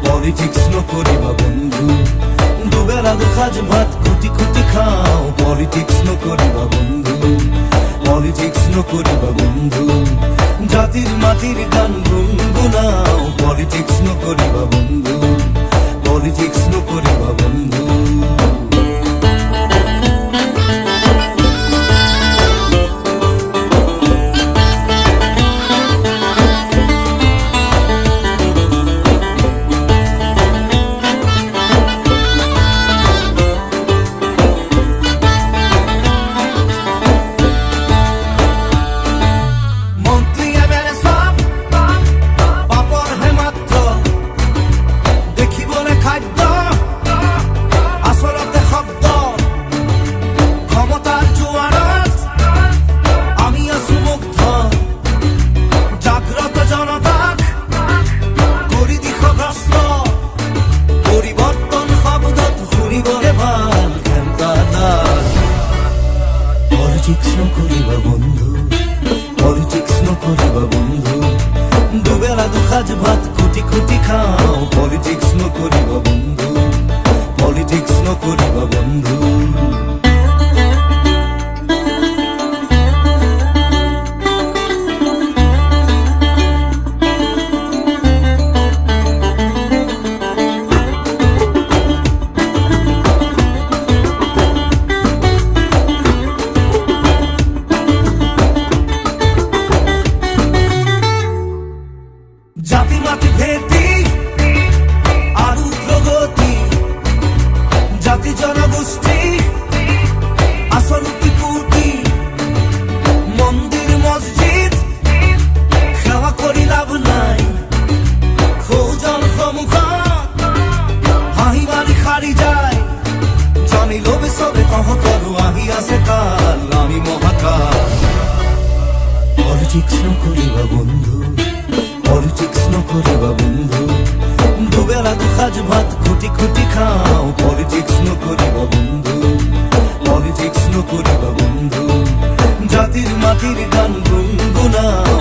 Politics নকরিবা বন্ধু, দুবেলা দুসাজ ভাত খুটি খুটি খাও। পলিটিক্স নকরিবা বন্ধু, পলিটিক্স নকরিবা বন্ধু, জাতির মাটির গান গুনগুনাও। পলিটিক্স নকরিবা বন্ধু, পলিটিক্স নকরিবা বন্ধু। পলিটিক্স নকরিবা বন্ধু, পলিটিক্স নকরিবা বন্ধু, দুবেলা দুসাজ ভাত খুটি খুটি খাও। পলিটিক্স নকরিবা বন্ধু, পলিটিক্স নকরিবা বন্ধু। জাতি মাতি ভেতি আর উগ্রগতি, জাতি জনগোষ্ঠী আসল ত্রিপুটি, মন্দির মসজিদ সেবা করি লাভ নাই। খোঁজন সমুখ হাঁহি মারি খারি যায়, জানি লোভে সবে কহতরু আহি আছে কাল, আমি মহাকাল। পলিটিক্স নকরিবা বন্ধু, পলিটিক্স নকরিবা বন্ধু, দুবেলা দুসাজ ভাত খুটি খুটি খাও। পলিটিক্স নকরিবা বন্ধু, পলিটিক্স নকরিবা বন্ধু, জাতির মাটির গান গুনগুনাও।